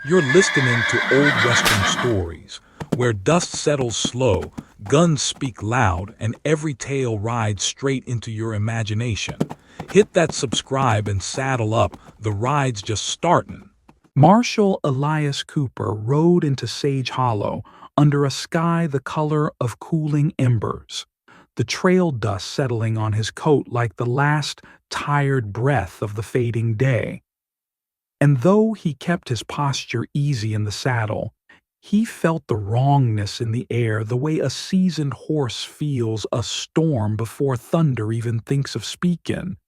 You're listening to old Western stories, where dust settles slow, guns speak loud, and every tale rides straight into your imagination. Hit that subscribe and saddle up, the ride's just starting. Marshal Elias Cooper rode into Sage Hollow under a sky the color of cooling embers, the trail dust settling on his coat like the last tired breath of the fading day. And though he kept his posture easy in the saddle, he felt the wrongness in the air the way a seasoned horse feels a storm before thunder even thinks of speaking.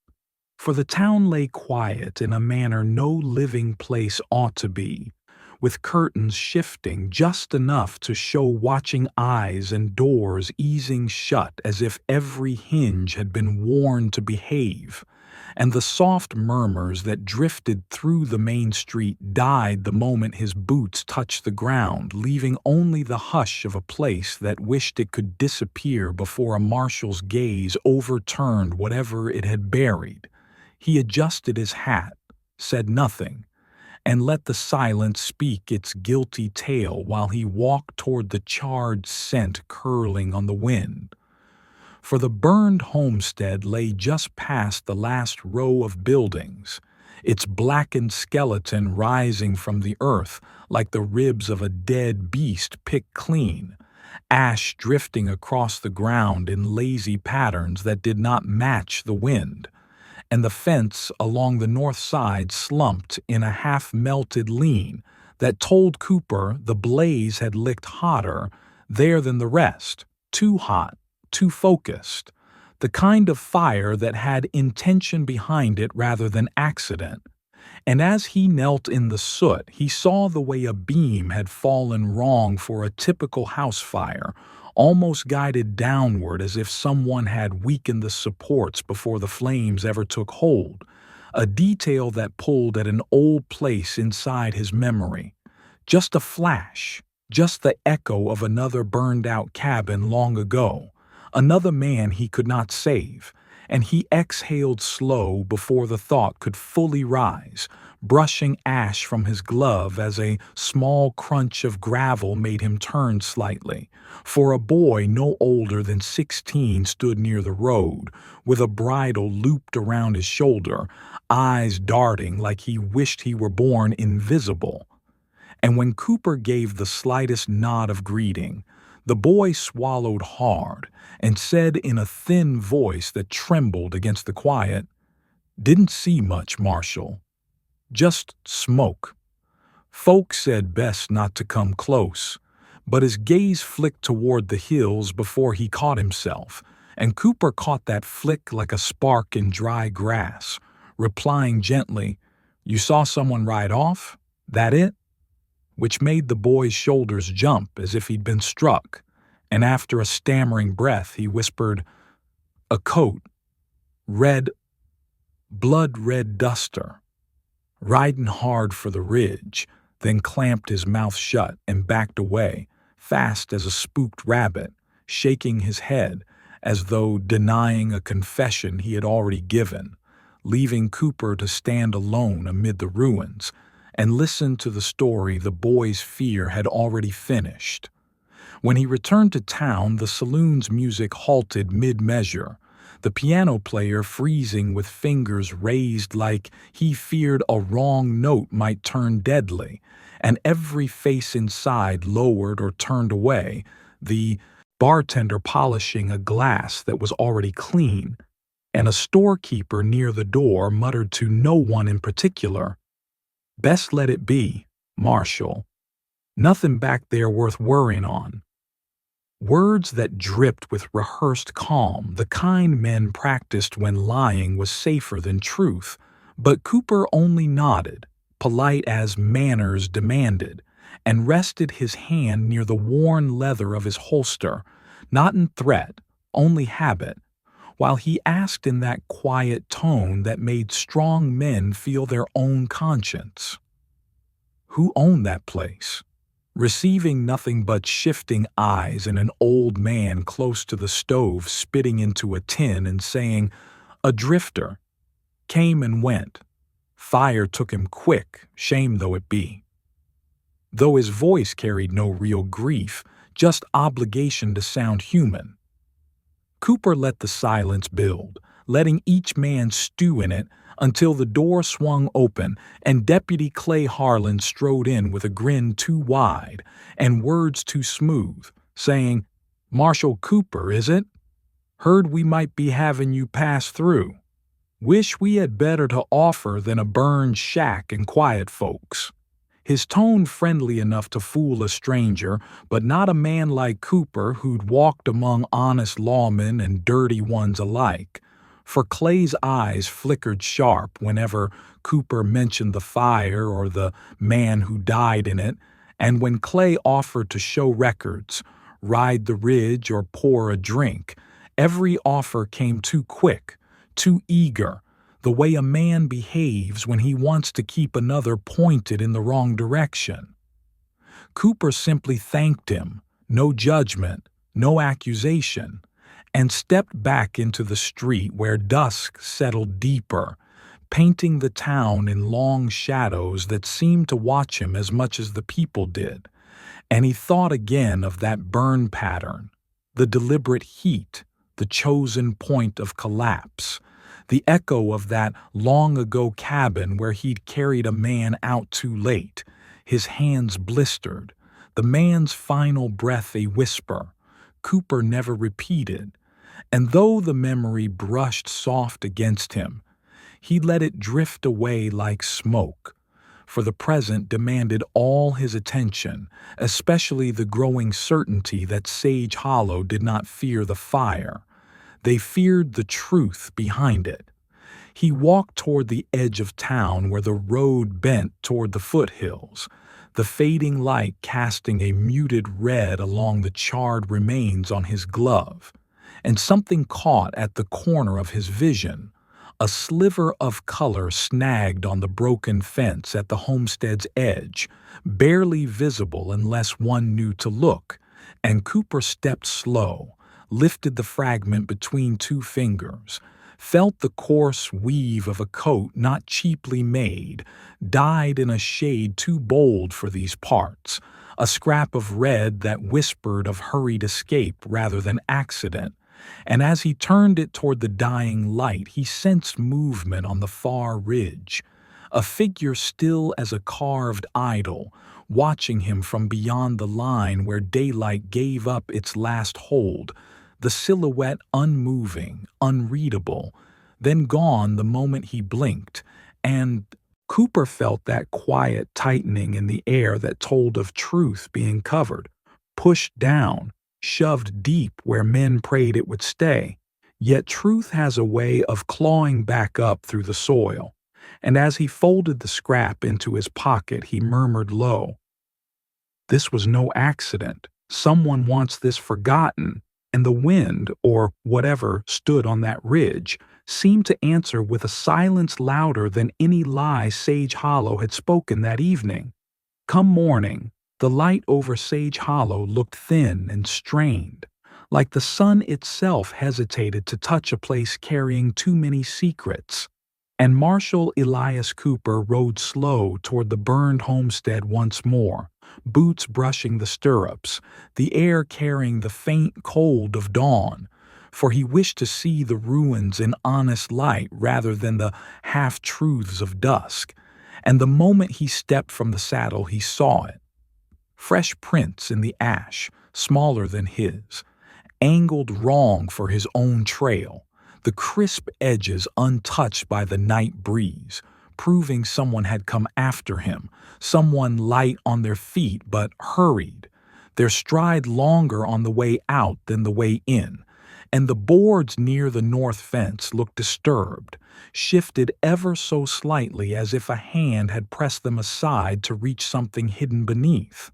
For the town lay quiet in a manner no living place ought to be, with curtains shifting just enough to show watching eyes and doors easing shut as if every hinge had been warned to behave, and the soft murmurs that drifted through the main street died the moment his boots touched the ground, leaving only the hush of a place that wished it could disappear before a marshal's gaze overturned whatever it had buried. He adjusted his hat, said nothing, and let the silence speak its guilty tale while he walked toward the charred scent curling on the wind. For the burned homestead lay just past the last row of buildings, its blackened skeleton rising from the earth like the ribs of a dead beast picked clean, ash drifting across the ground in lazy patterns that did not match the wind, and the fence along the north side slumped in a half-melted lean that told Cooper the blaze had licked hotter there than the rest, too hot, too focused, the kind of fire that had intention behind it rather than accident. And as he knelt in the soot, he saw the way a beam had fallen wrong for a typical house fire, almost guided downward as if someone had weakened the supports before the flames ever took hold, a detail that pulled at an old place inside his memory. Just a flash, just the echo of another burned-out cabin long ago, another man he could not save, and he exhaled slow before the thought could fully rise, brushing ash from his glove as a small crunch of gravel made him turn slightly, for a boy no older than 16 stood near the road, with a bridle looped around his shoulder, eyes darting like he wished he were born invisible. And when Cooper gave the slightest nod of greeting, the boy swallowed hard and said in a thin voice that trembled against the quiet, "Didn't see much, Marshal. Just smoke. Folks said best not to come close," but his gaze flicked toward the hills before he caught himself, and Cooper caught that flick like a spark in dry grass, replying gently, "You saw someone ride off? That it?" Which made the boy's shoulders jump as if he'd been struck, and after a stammering breath he whispered, "A coat, red, blood-red duster." Riding hard for the ridge, then clamped his mouth shut and backed away, fast as a spooked rabbit, shaking his head as though denying a confession he had already given, leaving Cooper to stand alone amid the ruins and listen to the story the boy's fear had already finished. When he returned to town, the saloon's music halted mid-measure, the piano player freezing with fingers raised like he feared a wrong note might turn deadly, and every face inside lowered or turned away, the bartender polishing a glass that was already clean, and a storekeeper near the door muttered to no one in particular, "Best let it be, Marshal. Nothing back there worth worrying on." Words that dripped with rehearsed calm, the kind men practiced when lying was safer than truth, but Cooper only nodded, polite as manners demanded, and rested his hand near the worn leather of his holster, not in threat, only habit, while he asked in that quiet tone that made strong men feel their own conscience, "Who owned that place?" Receiving nothing but shifting eyes and an old man close to the stove spitting into a tin and saying, "A drifter. Came and went. Fire took him quick, shame though it be." though his voice carried no real grief, just obligation to sound human. Cooper let the silence build, letting each man stew in it until the door swung open and Deputy Clay Harlan strode in with a grin too wide and words too smooth, saying, "Marshal Cooper, is it? Heard we might be having you pass through. Wish we had better to offer than a burned shack and quiet folks." His tone friendly enough to fool a stranger, but not a man like Cooper who'd walked among honest lawmen and dirty ones alike. For Clay's eyes flickered sharp whenever Cooper mentioned the fire or the man who died in it, and when Clay offered to show records, ride the ridge, or pour a drink, every offer came too quick, too eager, the way a man behaves when he wants to keep another pointed in the wrong direction. Cooper simply thanked him, no judgment, no accusation, and stepped back into the street where dusk settled deeper, painting the town in long shadows that seemed to watch him as much as the people did. And he thought again of that burn pattern, the deliberate heat, the chosen point of collapse, the echo of that long-ago cabin where he'd carried a man out too late, his hands blistered, the man's final breath a whisper, Cooper never repeated, and though the memory brushed soft against him, he let it drift away like smoke, for the present demanded all his attention, especially the growing certainty that Sage Hollow did not fear the fire. They feared the truth behind it. He walked toward the edge of town where the road bent toward the foothills, the fading light casting a muted red along the charred remains on his glove, and something caught at the corner of his vision, a sliver of color snagged on the broken fence at the homestead's edge, barely visible unless one knew to look, and Cooper stepped slow, lifted the fragment between two fingers, felt the coarse weave of a coat not cheaply made, dyed in a shade too bold for these parts, a scrap of red that whispered of hurried escape rather than accident, and as he turned it toward the dying light he sensed movement on the far ridge, a figure still as a carved idol, watching him from beyond the line where daylight gave up its last hold, the silhouette unmoving, unreadable, then gone the moment he blinked, and Cooper felt that quiet tightening in the air that told of truth being covered, pushed down, shoved deep where men prayed it would stay. Yet truth has a way of clawing back up through the soil, and as he folded the scrap into his pocket he murmured low, "This was no accident. Someone wants this forgotten." And the wind, or whatever stood on that ridge, seemed to answer with a silence louder than any lie Sage Hollow had spoken that evening. Come morning, the light over Sage Hollow looked thin and strained, like the sun itself hesitated to touch a place carrying too many secrets. And Marshal Elias Cooper rode slow toward the burned homestead once more, boots brushing the stirrups, the air carrying the faint cold of dawn, for he wished to see the ruins in honest light rather than the half-truths of dusk, and the moment he stepped from the saddle he saw it. Fresh prints in the ash, smaller than his, angled wrong for his own trail, the crisp edges untouched by the night breeze, proving someone had come after him, someone light on their feet but hurried, their stride longer on the way out than the way in, and the boards near the north fence looked disturbed, shifted ever so slightly as if a hand had pressed them aside to reach something hidden beneath,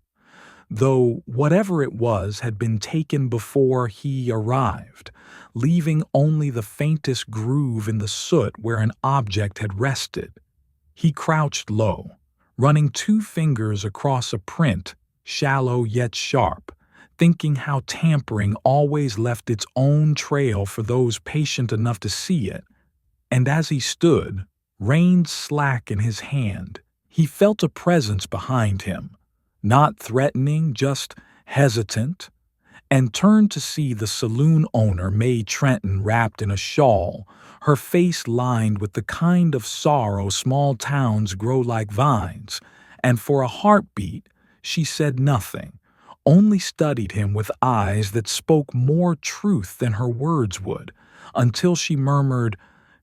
though whatever it was had been taken before he arrived, leaving only the faintest groove in the soot where an object had rested. He crouched low, running two fingers across a print, shallow yet sharp, thinking how tampering always left its own trail for those patient enough to see it. And as he stood, reins slack in his hand, he felt a presence behind him, not threatening, just hesitant, and turned to see the saloon owner, Mae Trenton, wrapped in a shawl, her face lined with the kind of sorrow small towns grow like vines, and for a heartbeat she said nothing, only studied him with eyes that spoke more truth than her words would, until she murmured,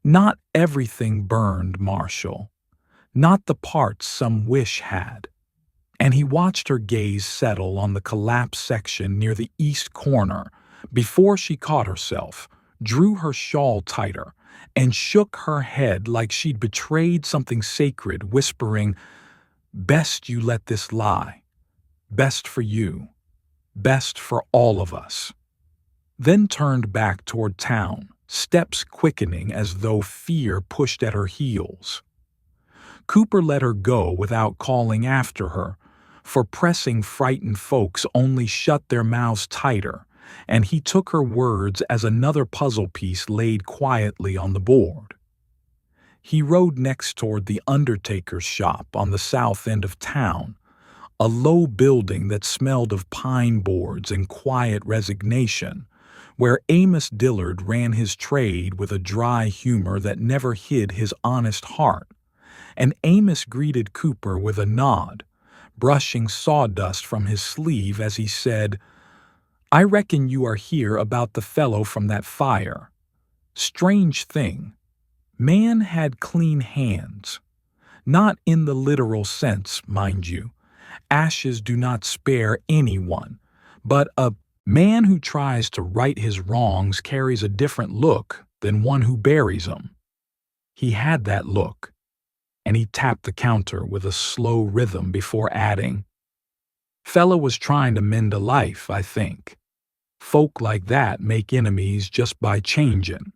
"Not everything burned, Marshal. Not the parts some wish had." And he watched her gaze settle on the collapsed section near the east corner before she caught herself, drew her shawl tighter, and shook her head like she'd betrayed something sacred, whispering, "Best you let this lie. Best for you. Best for all of us." Then turned back toward town, steps quickening as though fear pushed at her heels. Cooper let her go without calling after her, for pressing frightened folks only shut their mouths tighter, and he took her words as another puzzle piece laid quietly on the board. He rode next toward the undertaker's shop on the south end of town, a low building that smelled of pine boards and quiet resignation, where Amos Dillard ran his trade with a dry humor that never hid his honest heart. And Amos greeted Cooper with a nod, brushing sawdust from his sleeve as he said, "I reckon you are here about the fellow from that fire. Strange thing. Man had clean hands. Not in the literal sense, mind you. Ashes do not spare anyone, but a man who tries to right his wrongs carries a different look than one who buries them. He had that look." And he tapped the counter with a slow rhythm before adding, "Fella was trying to mend a life, I think. Folk like that make enemies just by changin'."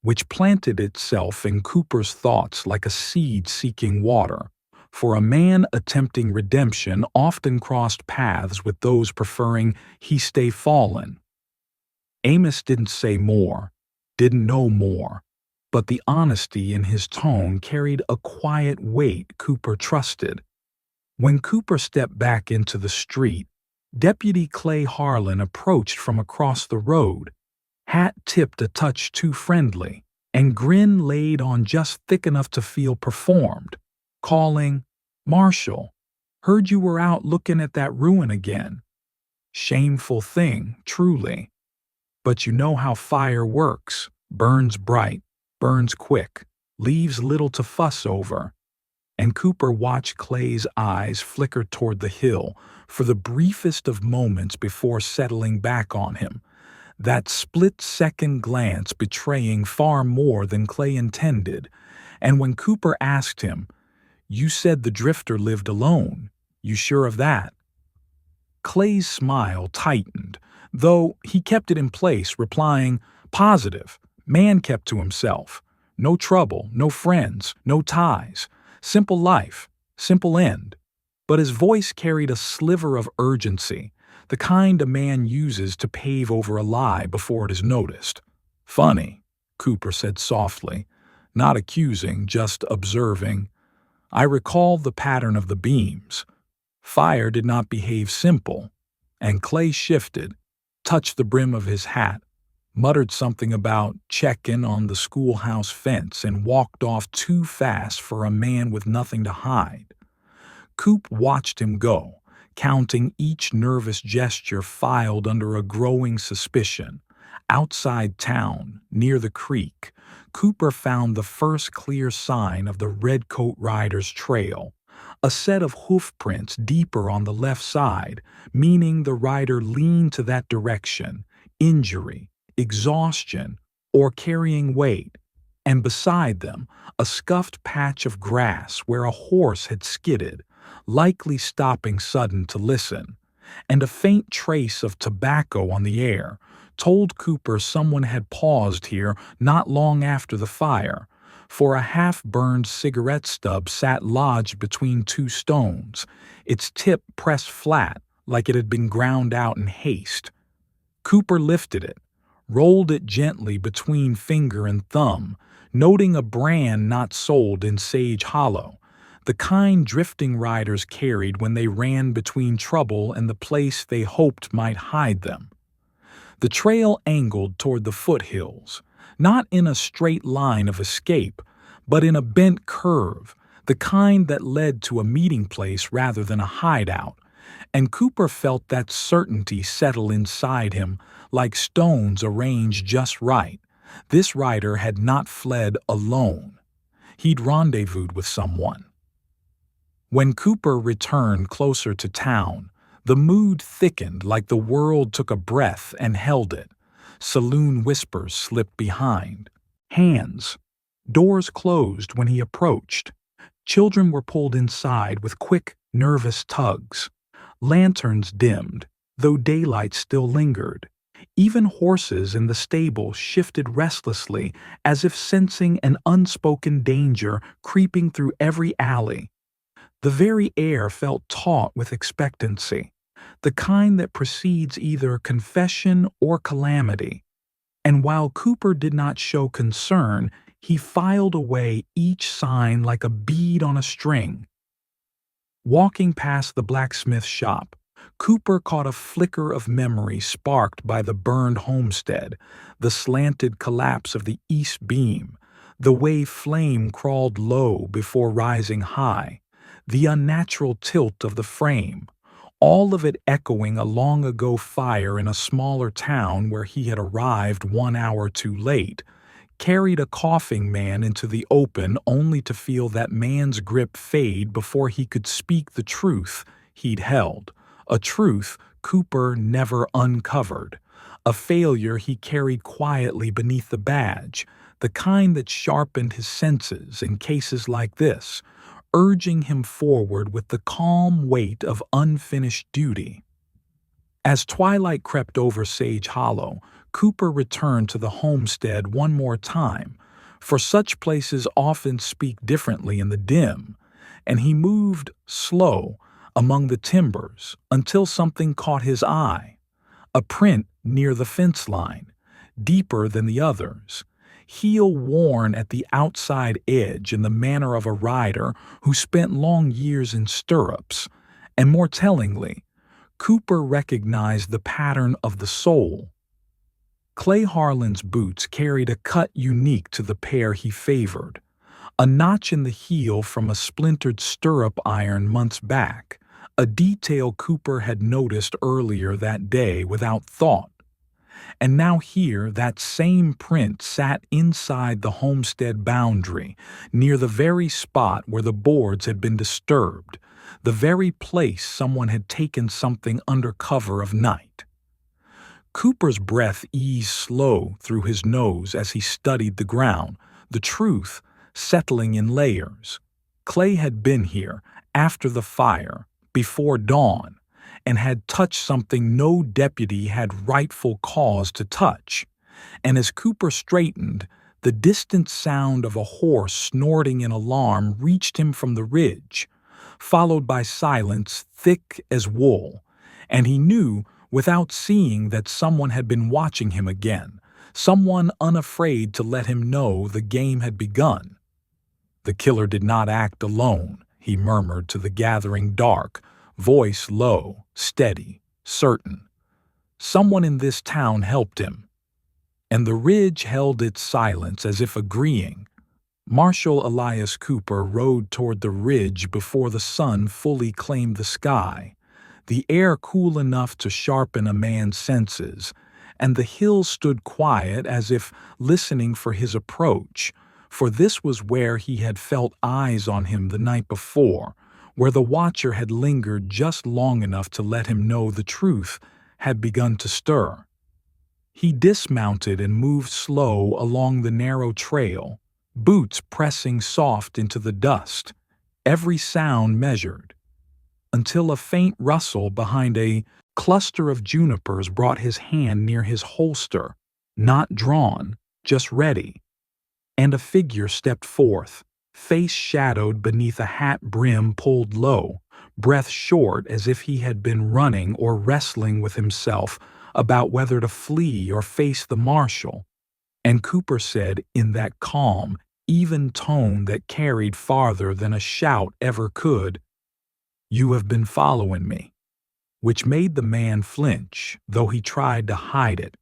Which planted itself in Cooper's thoughts like a seed seeking water, for a man attempting redemption often crossed paths with those preferring he stay fallen. Amos didn't say more, didn't know more, but the honesty in his tone carried a quiet weight Cooper trusted. When Cooper stepped back into the street, Deputy Clay Harlan approached from across the road, hat tipped a touch too friendly, and grin laid on just thick enough to feel performed, calling, "Marshal, heard you were out looking at that ruin again. Shameful thing, truly. But you know how fire works, burns bright, burns quick, leaves little to fuss over." And Cooper watched Clay's eyes flicker toward the hill for the briefest of moments before settling back on him, that split-second glance betraying far more than Clay intended. And when Cooper asked him, "You said the drifter lived alone. You sure of that?" Clay's smile tightened, though he kept it in place, replying, "Positive. Man kept to himself. No trouble, no friends, no ties. Simple life, simple end." But his voice carried a sliver of urgency, the kind a man uses to pave over a lie before it is noticed. "Funny," Cooper said softly, not accusing, just observing. "I recall the pattern of the beams. Fire did not behave simple." And Clay shifted, touched the brim of his hat, muttered something about checking on the schoolhouse fence, and walked off too fast for a man with nothing to hide. Coop watched him go, counting each nervous gesture filed under a growing suspicion. Outside town, near the creek, Cooper found the first clear sign of the redcoat rider's trail, a set of hoof prints deeper on the left side, meaning the rider leaned to that direction. Injury, exhaustion, or carrying weight, and beside them a scuffed patch of grass where a horse had skidded, likely stopping sudden to listen, and a faint trace of tobacco on the air told Cooper someone had paused here not long after the fire, for a half-burned cigarette stub sat lodged between two stones, its tip pressed flat like it had been ground out in haste. Cooper lifted it, rolled it gently between finger and thumb, noting a brand not sold in Sage Hollow, the kind drifting riders carried when they ran between trouble and the place they hoped might hide them. The trail angled toward the foothills, not in a straight line of escape, but in a bent curve, the kind that led to a meeting place rather than a hideout, and Cooper felt that certainty settle inside him like stones arranged just right. This rider had not fled alone. He'd rendezvoused with someone. When Cooper returned closer to town, the mood thickened like the world took a breath and held it. Saloon whispers slipped behind. Hands. Doors closed when he approached. Children were pulled inside with quick, nervous tugs. Lanterns dimmed, though daylight still lingered. Even horses in the stable shifted restlessly, as if sensing an unspoken danger creeping through every alley. The very air felt taut with expectancy, the kind that precedes either confession or calamity. And while Cooper did not show concern, he filed away each sign like a bead on a string. Walking past the blacksmith shop, Cooper caught a flicker of memory sparked by the burned homestead, the slanted collapse of the east beam, the way flame crawled low before rising high, the unnatural tilt of the frame, all of it echoing a long-ago fire in a smaller town where he had arrived 1 hour too late, carried a coughing man into the open only to feel that man's grip fade before he could speak the truth he'd held, a truth Cooper never uncovered, a failure he carried quietly beneath the badge, the kind that sharpened his senses in cases like this, urging him forward with the calm weight of unfinished duty. As twilight crept over Sage Hollow, Cooper returned to the homestead one more time, for such places often speak differently in the dim, and he moved slow among the timbers until something caught his eye, a print near the fence line, deeper than the others, heel worn at the outside edge in the manner of a rider who spent long years in stirrups, and more tellingly, Cooper recognized the pattern of the sole. Clay Harlan's boots carried a cut unique to the pair he favored, a notch in the heel from a splintered stirrup iron months back, a detail Cooper had noticed earlier that day without thought. And now here that same print sat inside the homestead boundary, near the very spot where the boards had been disturbed, the very place someone had taken something under cover of night. Cooper's breath eased slow through his nose as he studied the ground, the truth settling in layers. Clay had been here, after the fire, before dawn, and had touched something no deputy had rightful cause to touch. And as Cooper straightened, the distant sound of a horse snorting in alarm reached him from the ridge, followed by silence thick as wool, and he knew without seeing that someone had been watching him again, someone unafraid to let him know the game had begun. The killer did not act alone, he murmured to the gathering dark, voice low, steady, certain. Someone in this town helped him. And the ridge held its silence as if agreeing. Marshal Elias Cooper rode toward the ridge before the sun fully claimed the sky, the air cool enough to sharpen a man's senses, and the hills stood quiet as if listening for his approach, for this was where he had felt eyes on him the night before, where the watcher had lingered just long enough to let him know the truth had begun to stir. He dismounted and moved slow along the narrow trail, boots pressing soft into the dust, every sound measured, until a faint rustle behind a cluster of junipers brought his hand near his holster, not drawn, just ready. And a figure stepped forth, face shadowed beneath a hat brim pulled low, breath short as if he had been running or wrestling with himself about whether to flee or face the marshal. And Cooper said in that calm, even tone that carried farther than a shout ever could. "You have been following me," which made the man flinch, though he tried to hide it,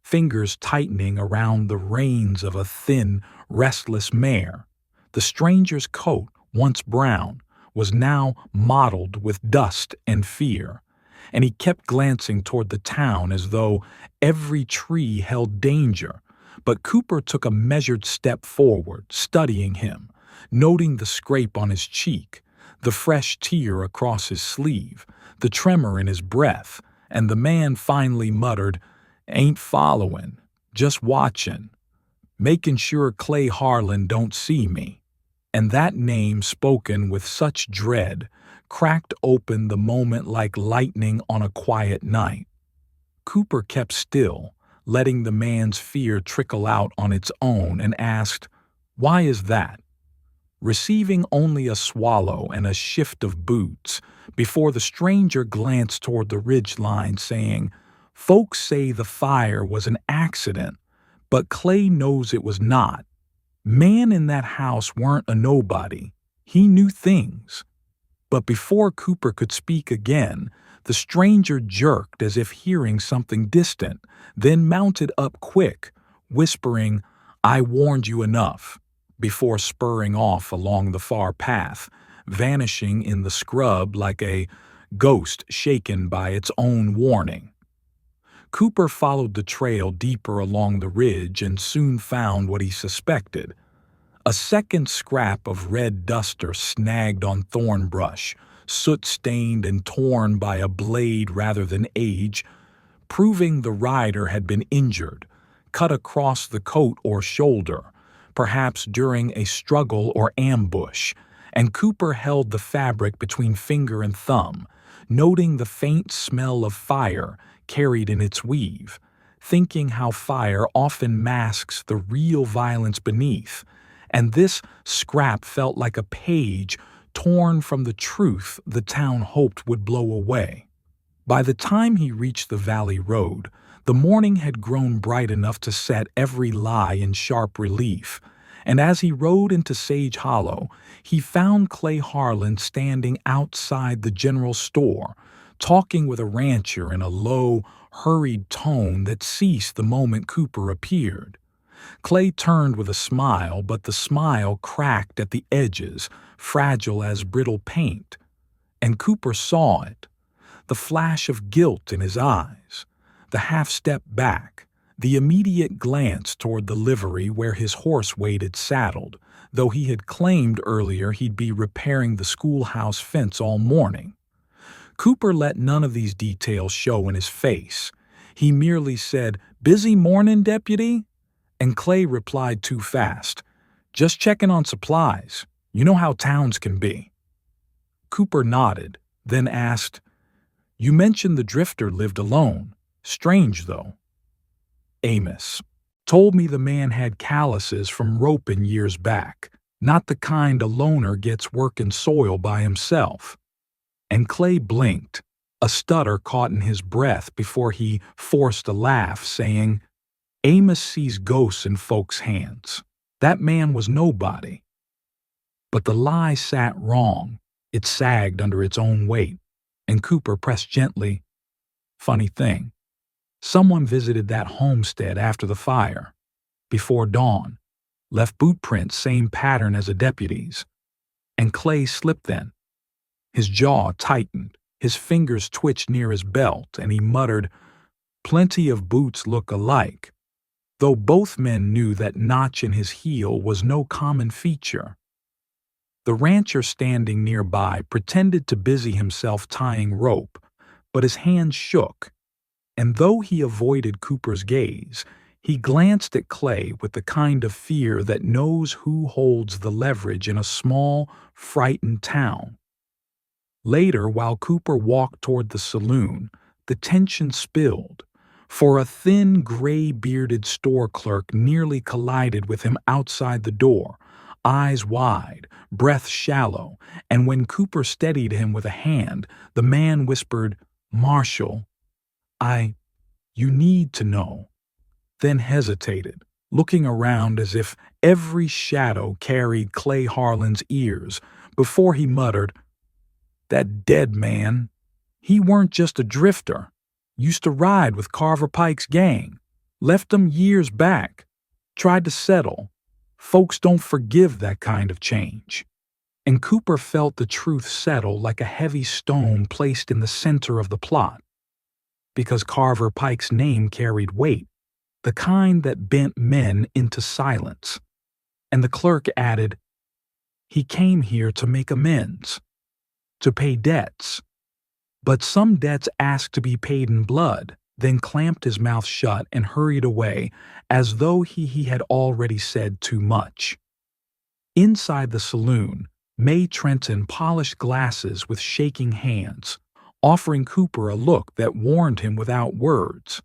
fingers tightening around the reins of a thin, restless mare. The stranger's coat, once brown, was now mottled with dust and fear, and he kept glancing toward the town as though every tree held danger. But Cooper took a measured step forward, studying him, noting the scrape on his cheek, the fresh tear across his sleeve, the tremor in his breath, and the man finally muttered, "Ain't following, just watching, making sure Clay Harlan don't see me." And that name, spoken with such dread, cracked open the moment like lightning on a quiet night. Cooper kept still, letting the man's fear trickle out on its own, and asked, "Why is that?" Receiving only a swallow and a shift of boots, before the stranger glanced toward the ridgeline, saying, "Folks say the fire was an accident, but Clay knows it was not. Man in that house weren't a nobody. He knew things." But before Cooper could speak again, the stranger jerked as if hearing something distant, then mounted up quick, whispering, "I warned you enough," before spurring off along the far path, vanishing in the scrub like a ghost shaken by its own warning. Cooper followed the trail deeper along the ridge and soon found what he suspected. A second scrap of red duster snagged on thorn brush, soot-stained and torn by a blade rather than age, proving the rider had been injured, cut across the coat or shoulder, perhaps during a struggle or ambush, and Cooper held the fabric between finger and thumb, noting the faint smell of fire carried in its weave, thinking how fire often masks the real violence beneath, and this scrap felt like a page torn from the truth the town hoped would blow away. By the time he reached the valley road, the morning had grown bright enough to set every lie in sharp relief, and as he rode into Sage Hollow, he found Clay Harlan standing outside the general store, talking with a rancher in a low, hurried tone that ceased the moment Cooper appeared. Clay turned with a smile, but the smile cracked at the edges, fragile as brittle paint. And Cooper saw it, the flash of guilt in his eyes, the half-step back, the immediate glance toward the livery where his horse waited saddled, though he had claimed earlier he'd be repairing the schoolhouse fence all morning. Cooper let none of these details show in his face. He merely said, "Busy morning, deputy?" And Clay replied too fast, "Just checking on supplies. You know how towns can be." Cooper nodded, then asked, "You mentioned the drifter lived alone. Strange, though." Amos told me the man had calluses from roping years back, not the kind a loner gets working soil by himself. And Clay blinked, a stutter caught in his breath before he forced a laugh, saying, "Amos sees ghosts in folks' hands. That man was nobody." But the lie sat wrong. It sagged under its own weight, and Cooper pressed gently, "Funny thing. Someone visited that homestead after the fire, before dawn, left boot prints same pattern as a deputy's." And Clay slipped then. His jaw tightened, his fingers twitched near his belt, and he muttered, "Plenty of boots look alike," though both men knew that notch in his heel was no common feature. The rancher standing nearby pretended to busy himself tying rope, but his hands shook, and though he avoided Cooper's gaze, he glanced at Clay with the kind of fear that knows who holds the leverage in a small, frightened town. Later, while Cooper walked toward the saloon, the tension spilled, for a thin, gray-bearded store clerk nearly collided with him outside the door, eyes wide, breath shallow, and when Cooper steadied him with a hand, the man whispered, "Marshal, you need to know," then hesitated, looking around as if every shadow carried Clay Harlan's ears before he muttered, "That dead man, he weren't just a drifter. Used to ride with Carver Pike's gang. Left 'em years back. Tried to settle. Folks don't forgive that kind of change." And Cooper felt the truth settle like a heavy stone placed in the center of the plot. Because Carver Pike's name carried weight, the kind that bent men into silence. And the clerk added, "He came here to make amends, to pay debts. But some debts asked to be paid in blood," then clamped his mouth shut and hurried away as though he had already said too much. Inside the saloon, May Trenton polished glasses with shaking hands, offering Cooper a look that warned him without words.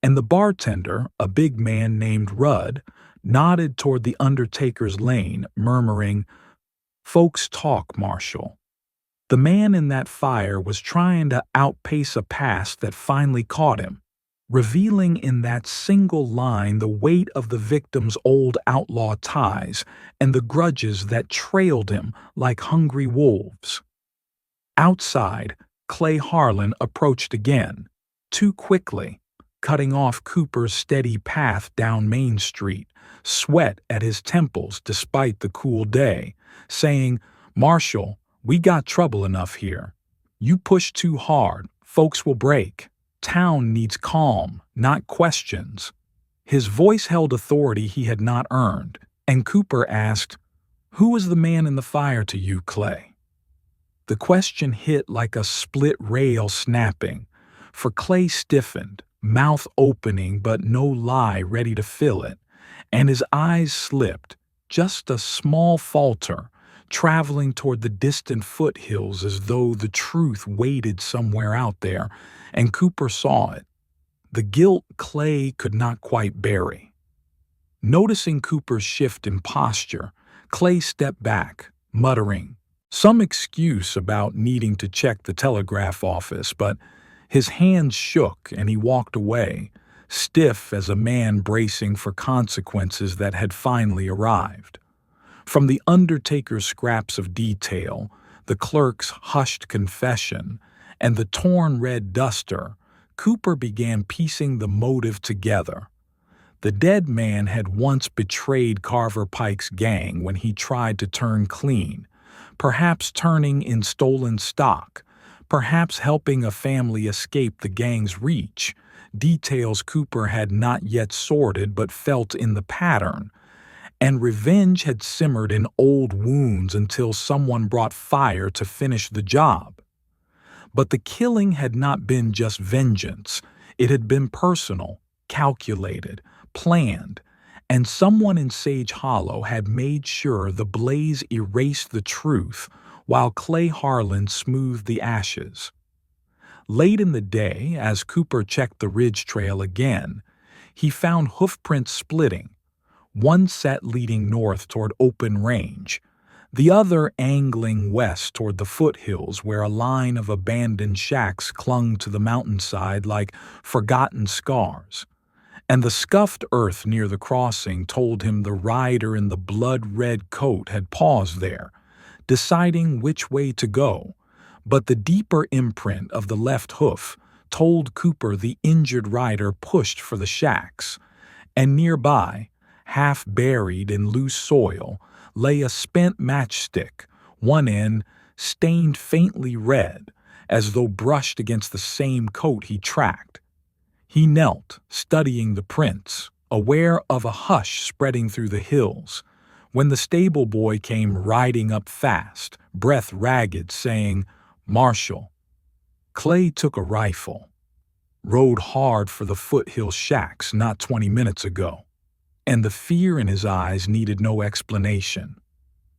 And the bartender, a big man named Rudd, nodded toward the undertaker's lane, murmuring, "Folks talk, Marshal." The man in that fire was trying to outpace a past that finally caught him, revealing in that single line the weight of the victim's old outlaw ties and the grudges that trailed him like hungry wolves. Outside, Clay Harlan approached again, too quickly, cutting off Cooper's steady path down Main Street, sweat at his temples despite the cool day, saying, "Marshal, we got trouble enough here. You push too hard, folks will break. Town needs calm, not questions." His voice held authority he had not earned, and Cooper asked, "Who was the man in the fire to you, Clay?" The question hit like a split rail snapping, for Clay stiffened, mouth opening but no lie ready to fill it, and his eyes slipped, just a small falter, traveling toward the distant foothills as though the truth waited somewhere out there, and Cooper saw it. The guilt Clay could not quite bury. Noticing Cooper's shift in posture, Clay stepped back, muttering some excuse about needing to check the telegraph office, but his hands shook and he walked away, stiff as a man bracing for consequences that had finally arrived. From the undertaker's scraps of detail, the clerk's hushed confession, and the torn red duster, Cooper began piecing the motive together. The dead man had once betrayed Carver Pike's gang when he tried to turn clean, perhaps turning in stolen stock, perhaps helping a family escape the gang's reach, details Cooper had not yet sorted but felt in the pattern. And revenge had simmered in old wounds until someone brought fire to finish the job. But the killing had not been just vengeance. It had been personal, calculated, planned, and someone in Sage Hollow had made sure the blaze erased the truth while Clay Harlan smoothed the ashes. Late in the day, as Cooper checked the ridge trail again, he found hoofprints splitting, one set leading north toward open range, the other angling west toward the foothills where a line of abandoned shacks clung to the mountainside like forgotten scars. And the scuffed earth near the crossing told him the rider in the blood-red coat had paused there, deciding which way to go, but the deeper imprint of the left hoof told Cooper the injured rider pushed for the shacks, and nearby, half buried in loose soil, lay a spent matchstick, one end stained faintly red, as though brushed against the same coat he tracked. He knelt, studying the prints, aware of a hush spreading through the hills, when the stable boy came riding up fast, breath ragged, saying, "Marshal." Clay took a rifle, rode hard for the foothill shacks not 20 minutes ago, and the fear in his eyes needed no explanation.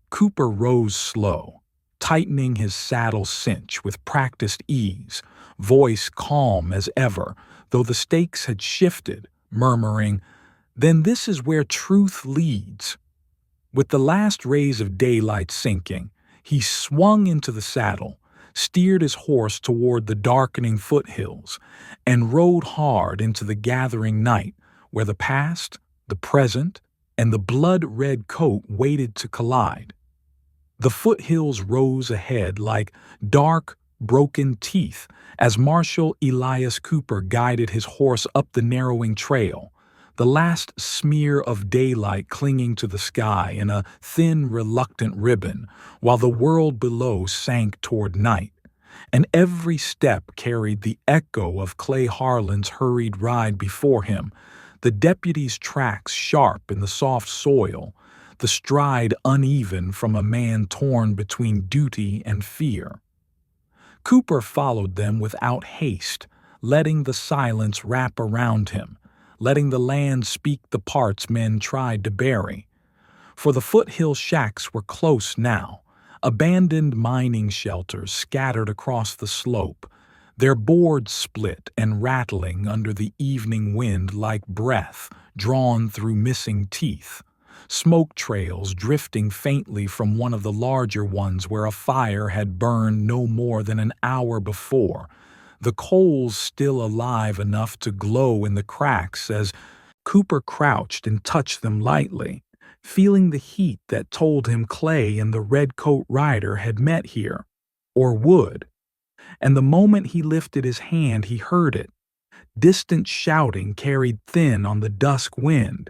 Cooper rose slow, tightening his saddle cinch with practiced ease, voice calm as ever, though the stakes had shifted, murmuring, "Then this is where truth leads." With the last rays of daylight sinking, he swung into the saddle, steered his horse toward the darkening foothills, and rode hard into the gathering night where the past, the present, and the blood-red coat waited to collide. The foothills rose ahead like dark, broken teeth as Marshal Elias Cooper guided his horse up the narrowing trail, the last smear of daylight clinging to the sky in a thin, reluctant ribbon, while the world below sank toward night. And every step carried the echo of Clay Harlan's hurried ride before him, the deputy's tracks sharp in the soft soil, the stride uneven from a man torn between duty and fear. Cooper followed them without haste, letting the silence wrap around him, letting the land speak the parts men tried to bury. For the foothill shacks were close now, abandoned mining shelters scattered across the slope, their boards split and rattling under the evening wind like breath drawn through missing teeth, smoke trails drifting faintly from one of the larger ones where a fire had burned no more than an hour before, the coals still alive enough to glow in the cracks as Cooper crouched and touched them lightly, feeling the heat that told him Clay and the red-coat rider had met here, or would. And the moment he lifted his hand, he heard it. Distant shouting carried thin on the dusk wind,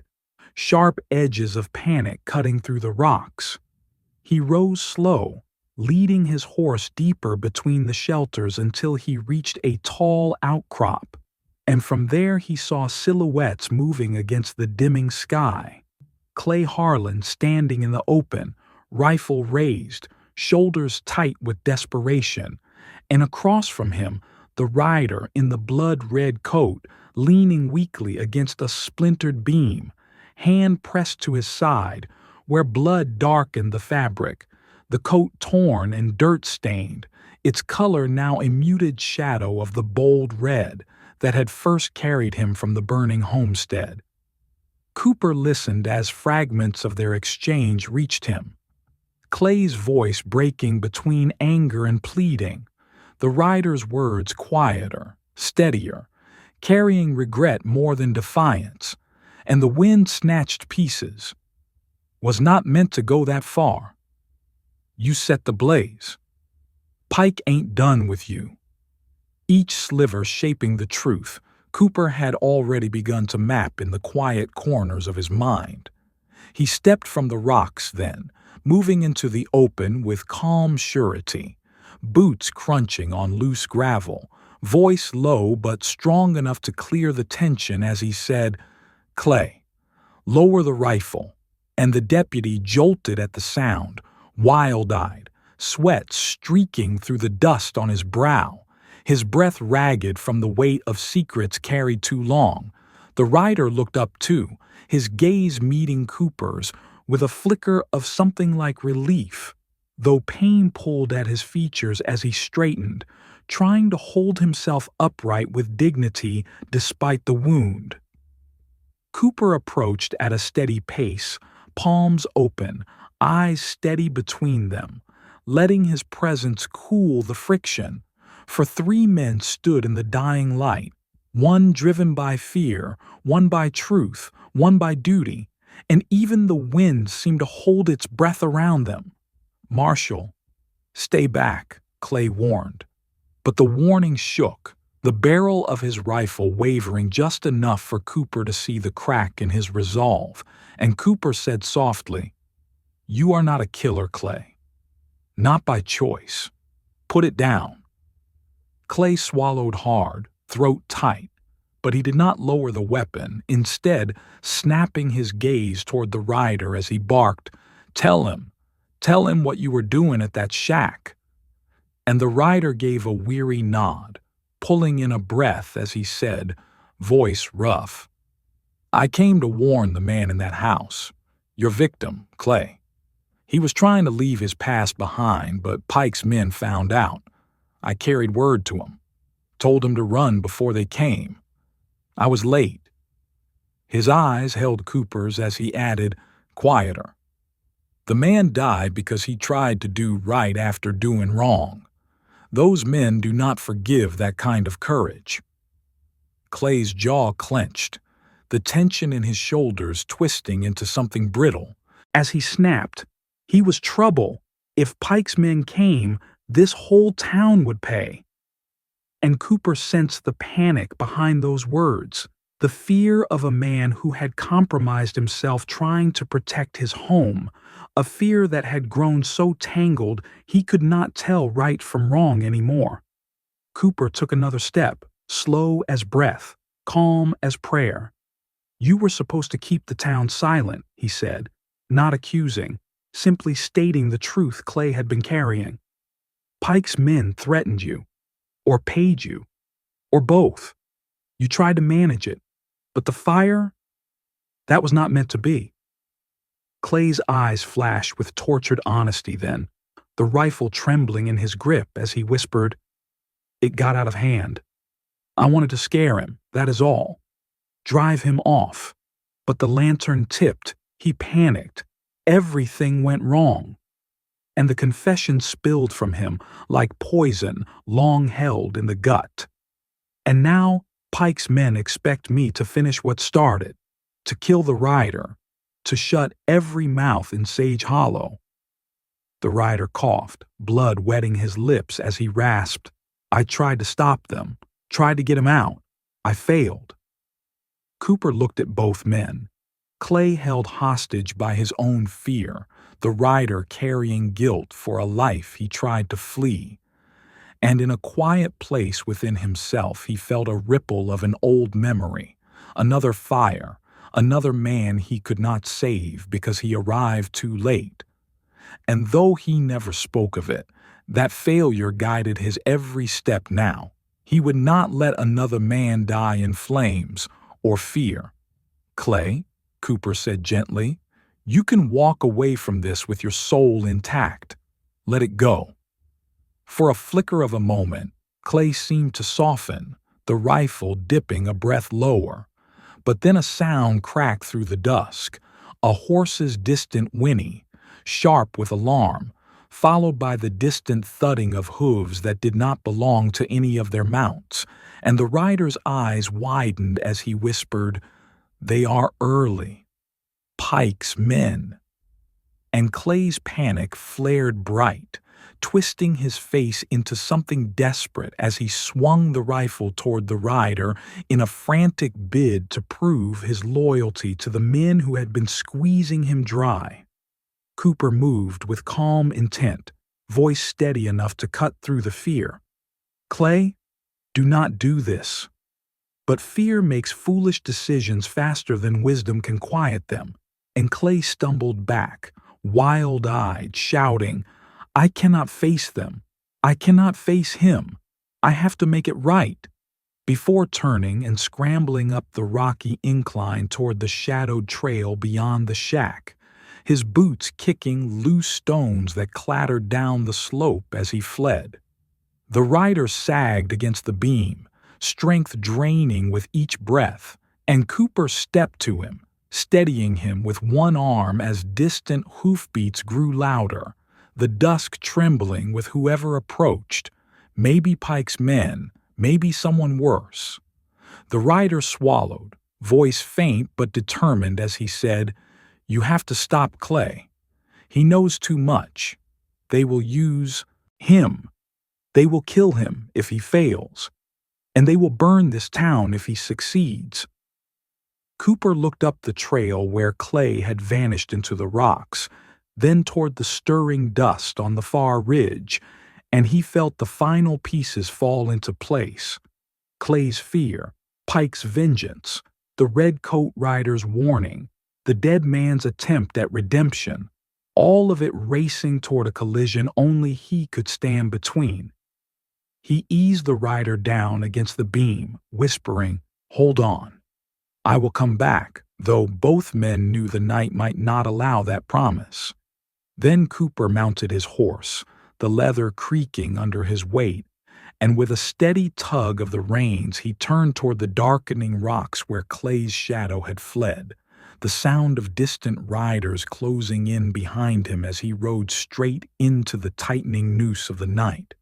sharp edges of panic cutting through the rocks. He rose slow, leading his horse deeper between the shelters until he reached a tall outcrop, and from there he saw silhouettes moving against the dimming sky. Clay Harlan standing in the open, rifle raised, shoulders tight with desperation, and across from him, the rider in the blood-red coat, leaning weakly against a splintered beam, hand pressed to his side, where blood darkened the fabric, the coat torn and dirt-stained, its color now a muted shadow of the bold red that had first carried him from the burning homestead. Cooper listened as fragments of their exchange reached him, Clay's voice breaking between anger and pleading, the rider's words quieter, steadier, carrying regret more than defiance, and the wind-snatched pieces. Was not meant to go that far. You set the blaze. Pike ain't done with you. Each sliver shaping the truth, Cooper had already begun to map in the quiet corners of his mind. He stepped from the rocks then, moving into the open with calm surety, boots crunching on loose gravel, voice low but strong enough to clear the tension as he said, "Clay, lower the rifle," and the deputy jolted at the sound, wild-eyed, sweat streaking through the dust on his brow, his breath ragged from the weight of secrets carried too long. The rider looked up too, his gaze meeting Cooper's with a flicker of something like relief, though pain pulled at his features as he straightened, trying to hold himself upright with dignity despite the wound. Cooper approached at a steady pace, palms open, eyes steady between them, letting his presence cool the friction. For 3 men stood in the dying light, one driven by fear, one by truth, one by duty, and even the wind seemed to hold its breath around them. "Marshal, stay back," Clay warned. But the warning shook, the barrel of his rifle wavering just enough for Cooper to see the crack in his resolve, and Cooper said softly, "You are not a killer, Clay. Not by choice. Put it down." Clay swallowed hard, throat tight, but he did not lower the weapon, instead snapping his gaze toward the rider as he barked, Tell him what you were doing at that shack." And the rider gave a weary nod, pulling in a breath as he said, voice rough, "I came to warn the man in that house, your victim, Clay. He was trying to leave his past behind, but Pike's men found out. I carried word to him, told him to run before they came. I was late." His eyes held Cooper's as he added, quieter, "The man died because he tried to do right after doing wrong. Those men do not forgive that kind of courage." Clay's jaw clenched. the tension in his shoulders twisting into something brittle. As he snapped, he was trouble. If Pike's men came, this whole town would pay. And Cooper sensed the panic behind those words, the fear of a man who had compromised himself trying to protect his home, a fear that had grown so tangled he could not tell right from wrong anymore. Cooper took another step, slow as breath, calm as prayer. "You were supposed to keep the town silent," he said, not accusing, simply stating the truth Clay had been carrying. "Pike's men threatened you, or paid you, or both. You tried to manage it, but the fire, that was not meant to be." Clay's eyes flashed with tortured honesty then, the rifle trembling in his grip as he whispered, "It got out of hand. I wanted to scare him, that is all. Drive him off. But the lantern tipped, he panicked. Everything went wrong." And the confession spilled from him like poison long held in the gut. "And now Pike's men expect me to finish what started, to kill the rider, to shut every mouth in Sage Hollow." The rider coughed, blood wetting his lips as he rasped, "I tried to stop them, tried to get him out. I failed." Cooper looked at both men. Clay held hostage by his own fear, the rider carrying guilt for a life he tried to flee. And in a quiet place within himself he felt a ripple of an old memory, another fire, another man he could not save because he arrived too late. And though he never spoke of it, that failure guided his every step now. He would not let another man die in flames or fear. "Clay," Cooper said gently, "you can walk away from this with your soul intact. Let it go." For a flicker of a moment, Clay seemed to soften, the rifle dipping a breath lower. But then a sound cracked through the dusk, a horse's distant whinny, sharp with alarm, followed by the distant thudding of hooves that did not belong to any of their mounts, and the rider's eyes widened as he whispered, "They are early. Pike's men." And Clay's panic flared bright, twisting his face into something desperate as he swung the rifle toward the rider in a frantic bid to prove his loyalty to the men who had been squeezing him dry. Cooper moved with calm intent, voice steady enough to cut through the fear. "Clay, do not do this." But fear makes foolish decisions faster than wisdom can quiet them, and Clay stumbled back, wild-eyed, shouting, "I cannot face them. I cannot face him. I have to make it right," before turning and scrambling up the rocky incline toward the shadowed trail beyond the shack, his boots kicking loose stones that clattered down the slope as he fled. The rider sagged against the beam, strength draining with each breath, and Cooper stepped to him, steadying him with one arm as distant hoofbeats grew louder, the dusk trembling with whoever approached, maybe Pike's men, maybe someone worse. The rider swallowed, voice faint but determined as he said, "You have to stop Clay. He knows too much. They will use him. They will kill him if he fails. And they will burn this town if he succeeds." Cooper looked up the trail where Clay had vanished into the rocks, then toward the stirring dust on the far ridge, and he felt the final pieces fall into place. Clay's fear, Pike's vengeance, the Redcoat Rider's warning, the dead man's attempt at redemption, all of it racing toward a collision only he could stand between. He eased the rider down against the beam, whispering, "Hold on. I will come back," though both men knew the night might not allow that promise. Then Cooper mounted his horse, the leather creaking under his weight, and with a steady tug of the reins he turned toward the darkening rocks where Clay's shadow had fled, the sound of distant riders closing in behind him as he rode straight into the tightening noose of the night.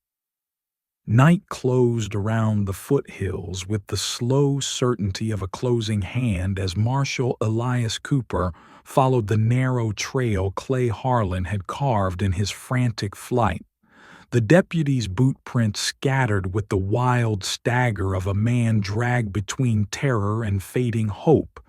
Night closed around the foothills with the slow certainty of a closing hand as Marshal Elias Cooper followed the narrow trail Clay Harlan had carved in his frantic flight. The deputy's boot prints scattered with the wild stagger of a man dragged between terror and fading hope,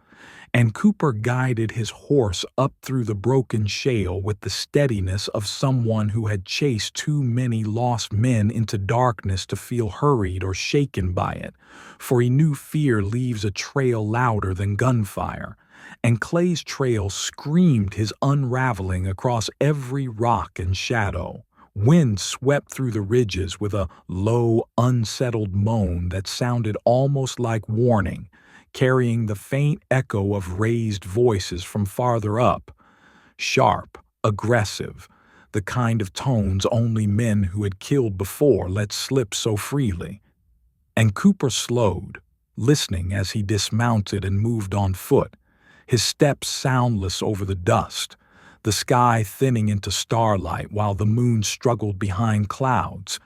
and Cooper guided his horse up through the broken shale with the steadiness of someone who had chased too many lost men into darkness to feel hurried or shaken by it, for he knew fear leaves a trail louder than gunfire, and Clay's trail screamed his unraveling across every rock and shadow. Wind swept through the ridges with a low, unsettled moan that sounded almost like warning, carrying the faint echo of raised voices from farther up, sharp, aggressive, the kind of tones only men who had killed before let slip so freely. And Cooper slowed, listening as he dismounted and moved on foot, his steps soundless over the dust, the sky thinning into starlight while the moon struggled behind clouds,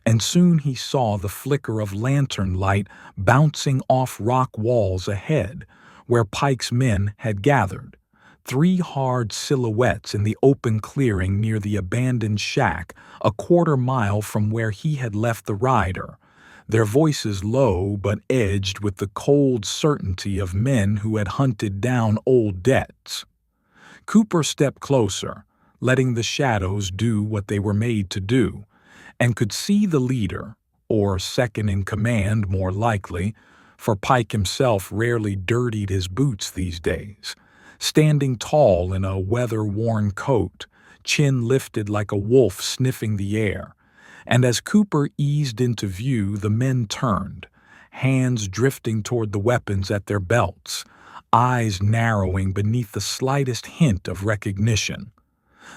and soon he saw the flicker of lantern light bouncing off rock walls ahead, where Pike's men had gathered. 3 hard silhouettes in the open clearing near the abandoned shack, a quarter-mile from where he had left the rider, their voices low but edged with the cold certainty of men who had hunted down old debts. Cooper stepped closer, letting the shadows do what they were made to do, and could see the leader, or second in command more likely, for Pike himself rarely dirtied his boots these days, standing tall in a weather-worn coat, chin lifted like a wolf sniffing the air. And as Cooper eased into view, the men turned, hands drifting toward the weapons at their belts, eyes narrowing beneath the slightest hint of recognition.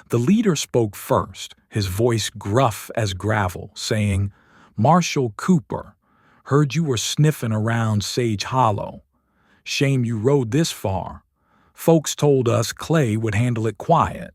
The leader spoke first, his voice gruff as gravel, saying, "Marshal Cooper, heard you were sniffing around Sage Hollow. Shame you rode this far. Folks told us Clay would handle it quiet."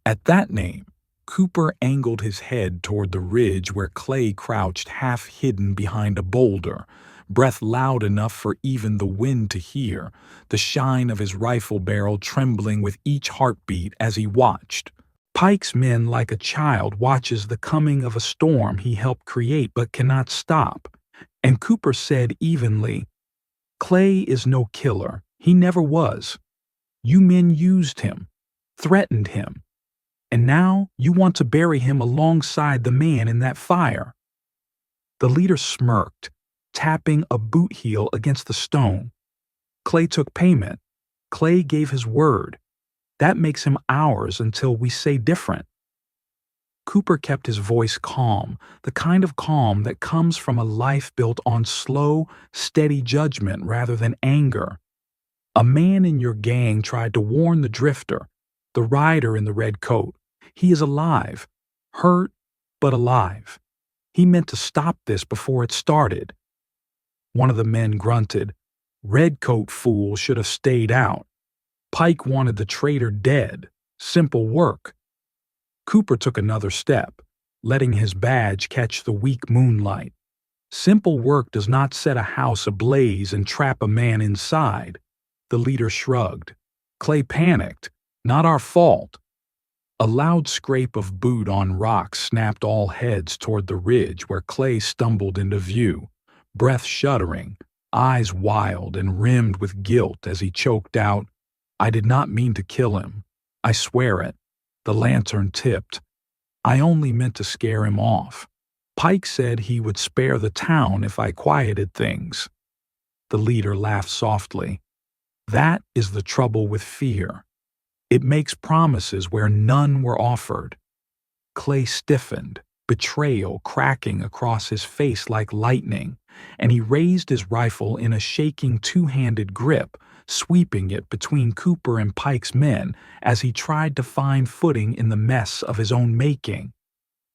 At that name, Cooper angled his head toward the ridge where Clay crouched half hidden behind a boulder, breath loud enough for even the wind to hear, the shine of his rifle barrel trembling with each heartbeat as he watched. Pike's men like a child watches the coming of a storm he helped create but cannot stop. And Cooper said evenly, "Clay is no killer. He never was. You men used him, threatened him, and now you want to bury him alongside the man in that fire." The leader smirked, tapping a boot heel against the stone. "Clay took payment. Clay gave his word. That makes him ours until we say different." Cooper kept his voice calm, the kind of calm that comes from a life built on slow, steady judgment rather than anger. "A man in your gang tried to warn the drifter, the rider in the red coat. He is alive, hurt, but alive. He meant to stop this before it started." One of the men grunted, "Redcoat fool should have stayed out. Pike wanted the traitor dead. Simple work." Cooper took another step, letting his badge catch the weak moonlight. "Simple work does not set a house ablaze and trap a man inside." The leader shrugged. "Clay panicked. Not our fault." A loud scrape of boot on rock snapped all heads toward the ridge where Clay stumbled into view, breath shuddering, eyes wild and rimmed with guilt as he choked out, "I did not mean to kill him. I swear it." The lantern tipped. "I only meant to scare him off. Pike said he would spare the town if I quieted things." The leader laughed softly. "That is the trouble with fear. It makes promises where none were offered." Clay stiffened, betrayal cracking across his face like lightning, and he raised his rifle in a shaking two-handed grip, sweeping it between Cooper and Pike's men as he tried to find footing in the mess of his own making.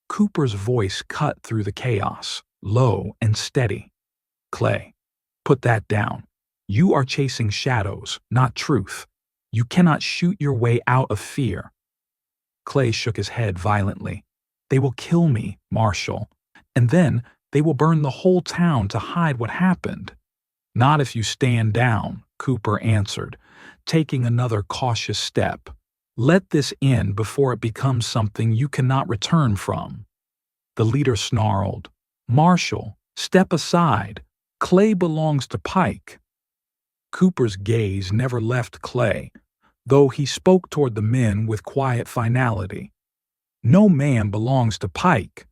Cooper's voice cut through the chaos, low and steady. "Clay, put that down. You are chasing shadows, not truth. You cannot shoot your way out of fear." Clay shook his head violently. "They will kill me, Marshal. and then they will burn the whole town to hide what happened. Not if you stand down, Cooper answered, taking another cautious step. Let this end before it becomes something you cannot return from. The leader snarled, Marshal, step aside. Clay belongs to Pike. Cooper's gaze never left Clay, though he spoke toward the men with quiet finality. No man belongs to Pike.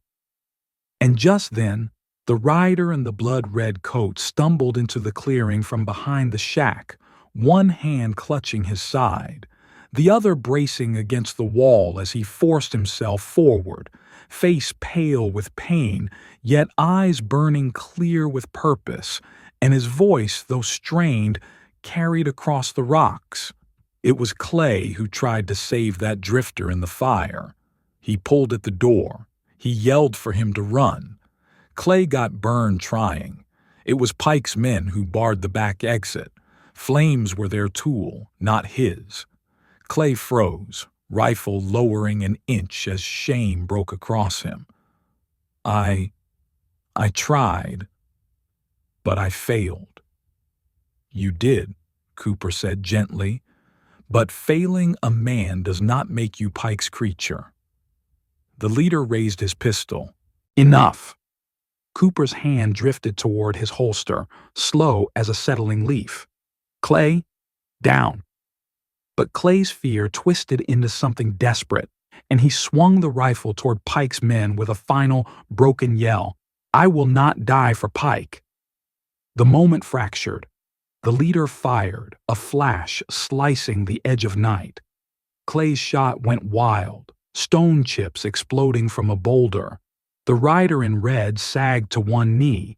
And just then, the rider in the blood-red coat stumbled into the clearing from behind the shack, one hand clutching his side, the other bracing against the wall as he forced himself forward, face pale with pain, yet eyes burning clear with purpose, and his voice, though strained, carried across the rocks. It was Clay who tried to save that drifter in the fire. He pulled at the door. He yelled for him to run. Clay got burned trying. It was Pike's men who barred the back exit. Flames were their tool, not his. Clay froze, rifle lowering an inch as shame broke across him. I tried, but I failed. You did, Cooper said gently, but failing a man does not make you Pike's creature. The leader raised his pistol. Enough! Cooper's hand drifted toward his holster, slow as a settling leaf. Clay, down. But Clay's fear twisted into something desperate, and he swung the rifle toward Pike's men with a final, broken yell. I will not die for Pike. The moment fractured. The leader fired, a flash slicing the edge of night. Clay's shot went wild, stone chips exploding from a boulder. The rider in red sagged to one knee,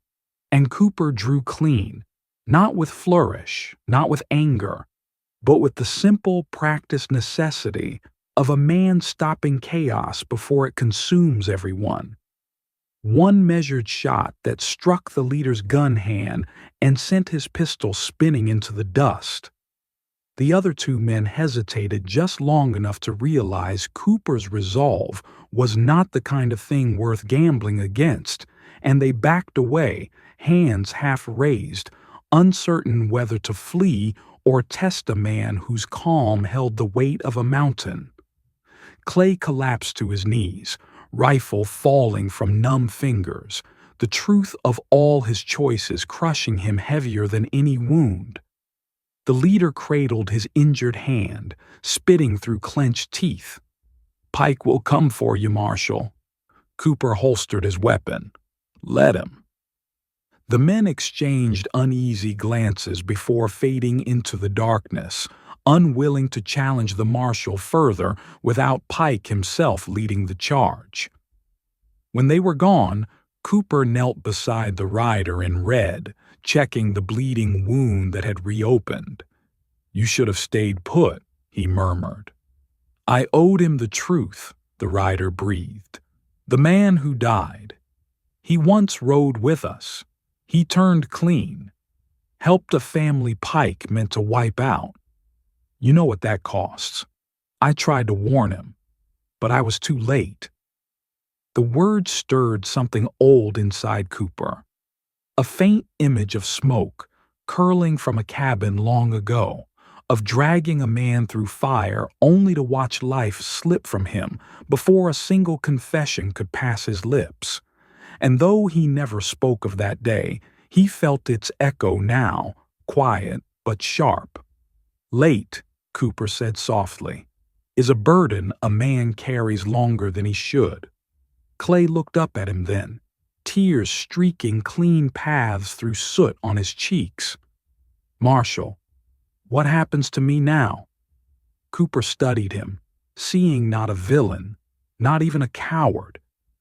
and Cooper drew clean, not with flourish, not with anger, but with the simple practiced necessity of a man stopping chaos before it consumes everyone. One measured shot that struck the leader's gun hand and sent his pistol spinning into the dust. The other two men hesitated just long enough to realize Cooper's resolve was not the kind of thing worth gambling against, and they backed away, hands half raised, uncertain whether to flee or test a man whose calm held the weight of a mountain. Clay collapsed to his knees, rifle falling from numb fingers, the truth of all his choices crushing him heavier than any wound. The leader cradled his injured hand, spitting through clenched teeth. Pike will come for you, Marshal. Cooper holstered his weapon. Let him. The men exchanged uneasy glances before fading into the darkness, unwilling to challenge the marshal further without Pike himself leading the charge. When they were gone, Cooper knelt beside the rider in red, checking the bleeding wound that had reopened. You should have stayed put, he murmured. I owed him the truth, the rider breathed. The man who died. He once rode with us. He turned clean. Helped a family Pike meant to wipe out. You know what that costs. I tried to warn him, but I was too late. The words stirred something old inside Cooper. A faint image of smoke, curling from a cabin long ago, of dragging a man through fire only to watch life slip from him before a single confession could pass his lips. And though he never spoke of that day, he felt its echo now, quiet but sharp. Late, Cooper said softly, is a burden a man carries longer than he should. Clay looked up at him then, tears streaking clean paths through soot on his cheeks. Marshal, what happens to me now? Cooper studied him, seeing not a villain, not even a coward,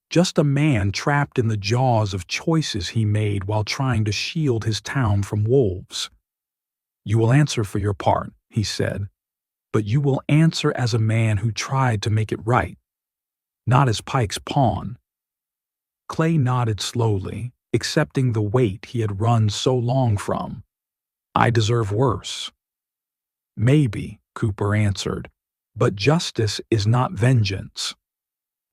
just a man trapped in the jaws of choices he made while trying to shield his town from wolves. You will answer for your part, he said, but you will answer as a man who tried to make it right, not as Pike's pawn. Clay nodded slowly, accepting the weight he had run so long from. I deserve worse. Maybe, Cooper answered, but justice is not vengeance.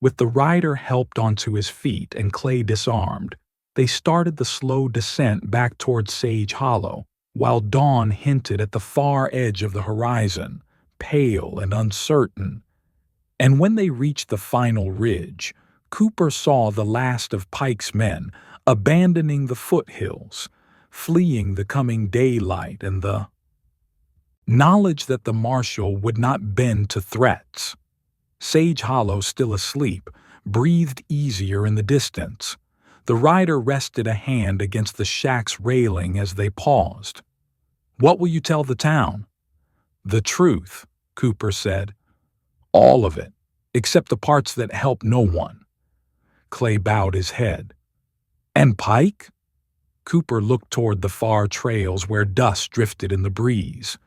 With the rider helped onto his feet and Clay disarmed, they started the slow descent back toward Sage Hollow, while dawn hinted at the far edge of the horizon, pale and uncertain. And when they reached the final ridge, Cooper saw the last of Pike's men abandoning the foothills, fleeing the coming daylight and the knowledge that the marshal would not bend to threats. Sage Hollow, still asleep, breathed easier in the distance. The rider rested a hand against the shack's railing as they paused. "What will you tell the town?" "The truth," Cooper said. "All of it, except the parts that help no one." Clay bowed his head. "And Pike?" Cooper looked toward the far trails where dust drifted in the breeze.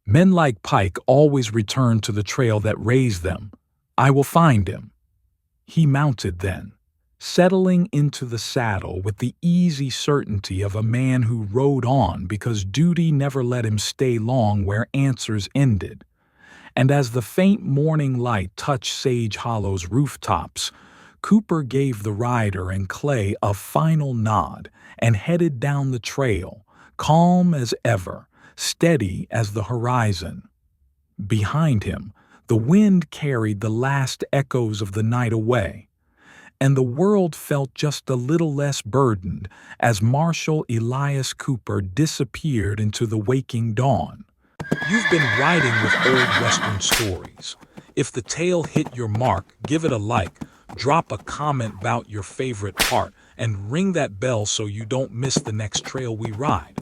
"Men like Pike always return to the trail that raised them. I will find him." He mounted then, settling into the saddle with the easy certainty of a man who rode on because duty never let him stay long where answers ended. And as the faint morning light touched Sage Hollow's rooftops, Cooper gave the rider and Clay a final nod and headed down the trail, calm as ever, steady as the horizon. Behind him, the wind carried the last echoes of the night away, and the world felt just a little less burdened as Marshal Elias Cooper disappeared into the waking dawn. You've been riding with Old Western Stories. If the tale hit your mark, give it a like, drop a comment about your favorite part, and ring that bell so you don't miss the next trail we ride.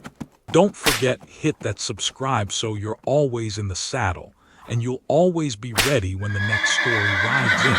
Don't forget, hit that subscribe so you're always in the saddle, and you'll always be ready when the next story rides in.